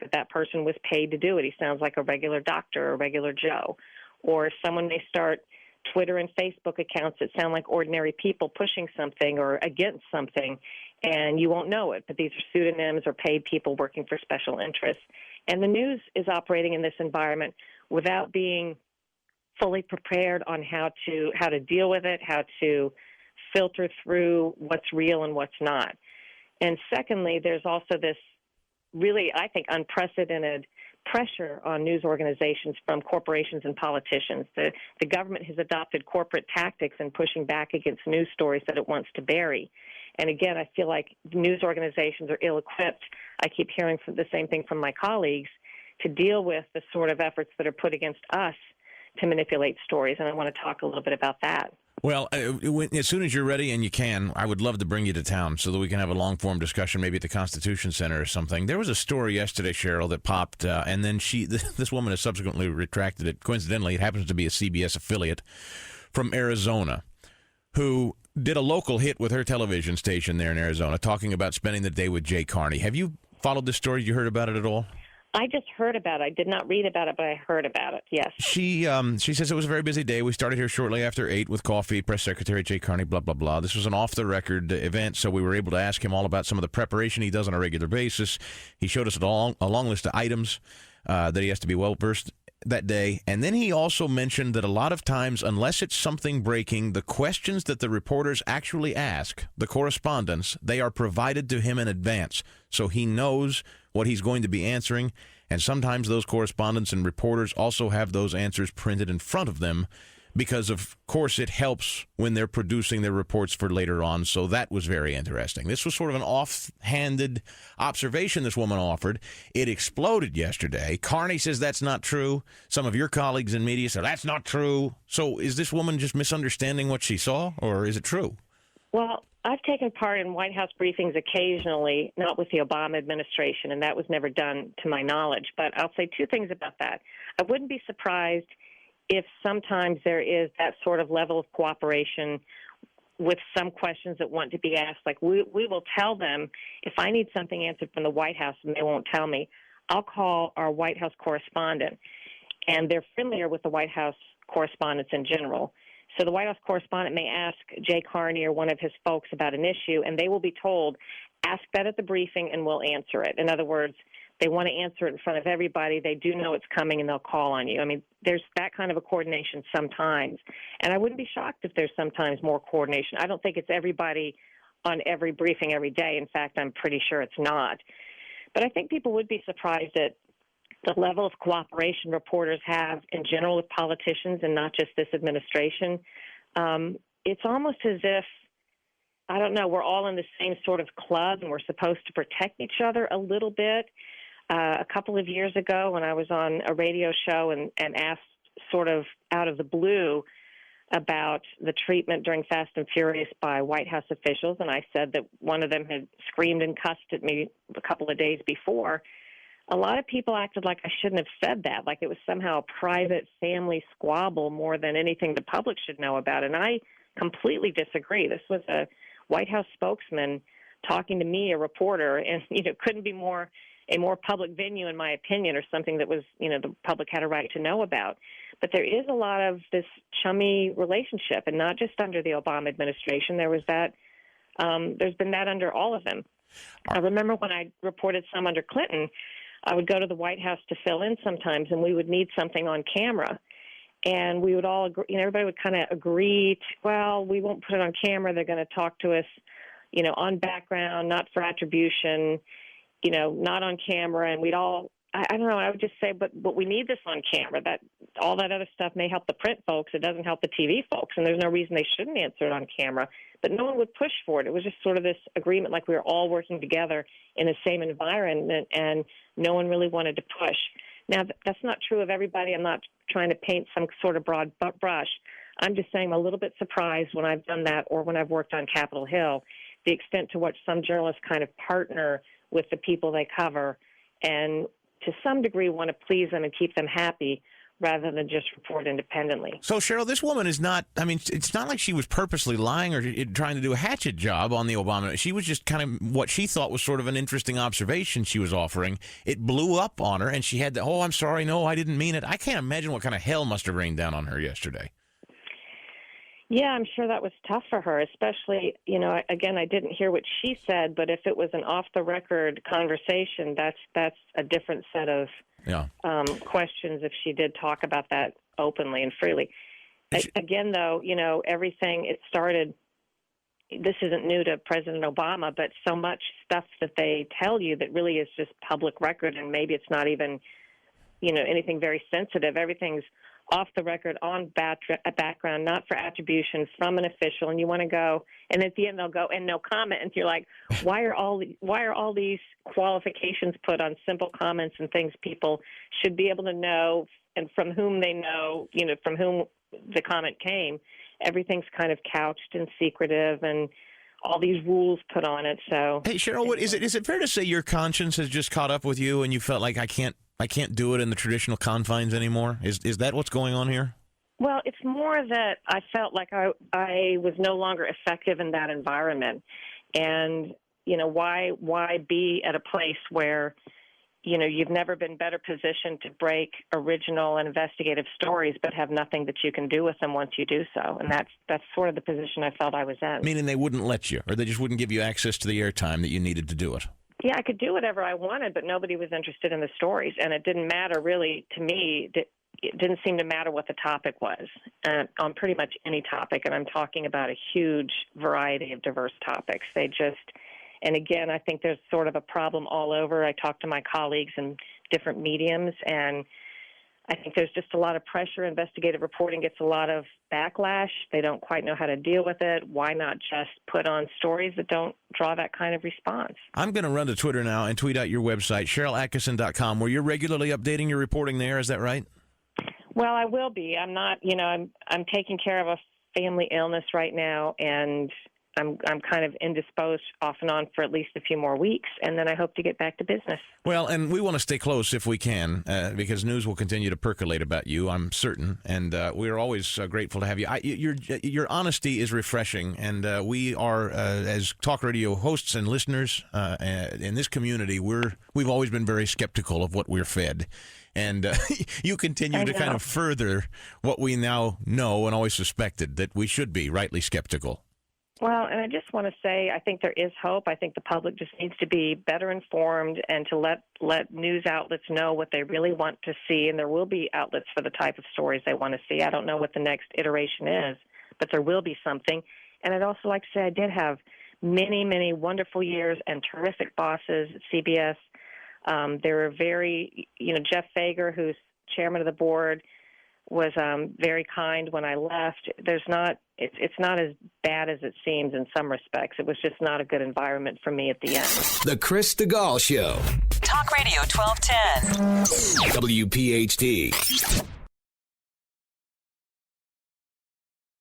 that that person was paid to do it. He sounds like a regular doctor or a regular Joe. Or someone may start Twitter and Facebook accounts that sound like ordinary people pushing something or against something, and you won't know it. But these are pseudonyms or paid people working for special interests. And the news is operating in this environment without being fully prepared on how to deal with it, how to filter through what's real and what's not. And secondly, there's also this really, I think, unprecedented pressure on news organizations from corporations and politicians. The government has adopted corporate tactics in pushing back against news stories that it wants to bury. And again, I feel like news organizations are ill-equipped. I keep hearing the same thing from my colleagues to deal with the sort of efforts that are put against us to manipulate stories, and I want to talk a little bit about that. Well, as soon as you're ready and you can, I would love to bring you to town so that we can have a long-form discussion, maybe at the Constitution Center or something. There was a story yesterday, Sharyl, that popped, and then this woman has subsequently retracted it. Coincidentally, it happens to be a CBS affiliate from Arizona who did a local hit with her television station there in Arizona, talking about spending the day with Jay Carney. Have you followed this story? You heard about it at all? I just heard about it. I did not read about it, but I heard about it, yes. She says it was a very busy day. We started here shortly after 8 with coffee, Press Secretary Jay Carney, blah, blah, blah. This was an off-the-record event, so we were able to ask him all about some of the preparation he does on a regular basis. He showed us a long list of items that he has to be well-versed that day. And then he also mentioned that a lot of times, unless it's something breaking, the questions that the reporters actually ask, the correspondents, they are provided to him in advance. So he knows what he's going to be answering. And sometimes those correspondents and reporters also have those answers printed in front of them because, of course, it helps when they're producing their reports for later on. So that was very interesting. This was sort of an offhanded observation this woman offered. It exploded yesterday. Carney says that's not true. Some of your colleagues in media say that's not true. So is this woman just misunderstanding what she saw, or is it true? Well, I've taken part in White House briefings occasionally, not with the Obama administration, and that was never done to my knowledge. But I'll say two things about that. I wouldn't be surprised if sometimes there is that sort of level of cooperation with some questions that want to be asked. Like we will tell them, if I need something answered from the White House and they won't tell me, I'll call our White House correspondent. And they're familiar with the White House correspondents in general. So the White House correspondent may ask Jay Carney or one of his folks about an issue, and they will be told, ask that at the briefing and we'll answer it. In other words, they want to answer it in front of everybody. They do know it's coming, and they'll call on you. I mean, there's that kind of a coordination sometimes. And I wouldn't be shocked if there's sometimes more coordination. I don't think it's everybody on every briefing every day. In fact, I'm pretty sure it's not. But I think people would be surprised at the level of cooperation reporters have in general with politicians and not just this administration. It's almost as if, I don't know, we're all in the same sort of club and we're supposed to protect each other a little bit. A couple of years ago when I was on a radio show and asked sort of out of the blue about the treatment during Fast and Furious by White House officials, and I said that one of them had screamed and cussed at me a couple of days before, a lot of people acted like I shouldn't have said that, like it was somehow a private family squabble more than anything the public should know about. And I completely disagree. This was a White House spokesman talking to me, a reporter, and couldn't be a more public venue, in my opinion, or something that was the public had a right to know about. But there is a lot of this chummy relationship, and not just under the Obama administration. There was that. There's been that under all of them. I remember when I reported some under Clinton, I would go to the White House to fill in sometimes, and we would need something on camera. And we would all agree, everybody would kind of agree, well, we won't put it on camera. They're going to talk to us, on background, not for attribution, not on camera. And we'd all, I don't know, I would just say, but we need this on camera. That all that other stuff may help the print folks. It doesn't help the TV folks. And there's no reason they shouldn't answer it on camera. But no one would push for it. It was just sort of this agreement, like we were all working together in the same environment, and no one really wanted to push. Now, that's not true of everybody. I'm not trying to paint some sort of broad brush. I'm just saying I'm a little bit surprised when I've done that or when I've worked on Capitol Hill, the extent to which some journalists kind of partner with the people they cover and to some degree want to please them and keep them happy rather than just report independently. So, Sharyl, this woman is not, I mean, it's not like she was purposely lying or trying to do a hatchet job on the Obama. She was just kind of what she thought was sort of an interesting observation she was offering. It blew up on her, and she had the, I'm sorry, no, I didn't mean it. I can't imagine what kind of hell must have rained down on her yesterday. Yeah, I'm sure that was tough for her, especially, again, I didn't hear what she said, but if it was an off-the-record conversation, that's a different set of questions if she did talk about that openly and freely. Again, though, everything, it started, this isn't new to President Obama, but so much stuff that they tell you that really is just public record, and maybe it's not even, anything very sensitive. Everything's off the record, on background, not for attribution from an official, and you want to go, and at the end they'll go, and no comment, and you're like, why are all these qualifications put on simple comments and things people should be able to know, and from whom they know, from whom the comment came? Everything's kind of couched and secretive, and all these rules put on it. So, hey, Sharyl, is it fair to say your conscience has just caught up with you, and you felt like I can't do it in the traditional confines anymore? Is that what's going on here? Well, it's more that I felt like I was no longer effective in that environment. And, why be at a place where, you've never been better positioned to break original and investigative stories, but have nothing that you can do with them once you do so. And that's sort of the position I felt I was in. Meaning they wouldn't let you, or they just wouldn't give you access to the airtime that you needed to do it. Yeah, I could do whatever I wanted, but nobody was interested in the stories, and it didn't matter really to me. It didn't seem to matter what the topic was on pretty much any topic, and I'm talking about a huge variety of diverse topics. And again, I think there's sort of a problem all over. I talked to my colleagues in different mediums, and I think there's just a lot of pressure. Investigative reporting gets a lot of backlash. They don't quite know how to deal with it. Why not just put on stories that don't draw that kind of response? I'm going to run to Twitter now and tweet out your website, SharylAttkisson.com, where you're regularly updating your reporting there. Is that right? Well, I will be. I'm not, I'm taking care of a family illness right now, and I'm kind of indisposed off and on for at least a few more weeks, and then I hope to get back to business. Well, and we want to stay close if we can, because news will continue to percolate about you, I'm certain, and we're always grateful to have you. Your honesty is refreshing, and we are, as talk radio hosts and listeners in this community, we've always been very skeptical of what we're fed. And you continue to kind of further what we now know and always suspected, that we should be rightly skeptical. Well, and I just want to say I think there is hope. I think the public just needs to be better informed and to let news outlets know what they really want to see, and there will be outlets for the type of stories they want to see. I don't know what the next iteration is, but there will be something. And I'd also like to say I did have many, many wonderful years and terrific bosses at CBS. They were very, Jeff Fager, who's chairman of the board, was very kind when I left. It's not as bad as it seems in some respects. It was just not a good environment for me at the end. The Chris Stigall Show. Talk Radio 1210. WPHT.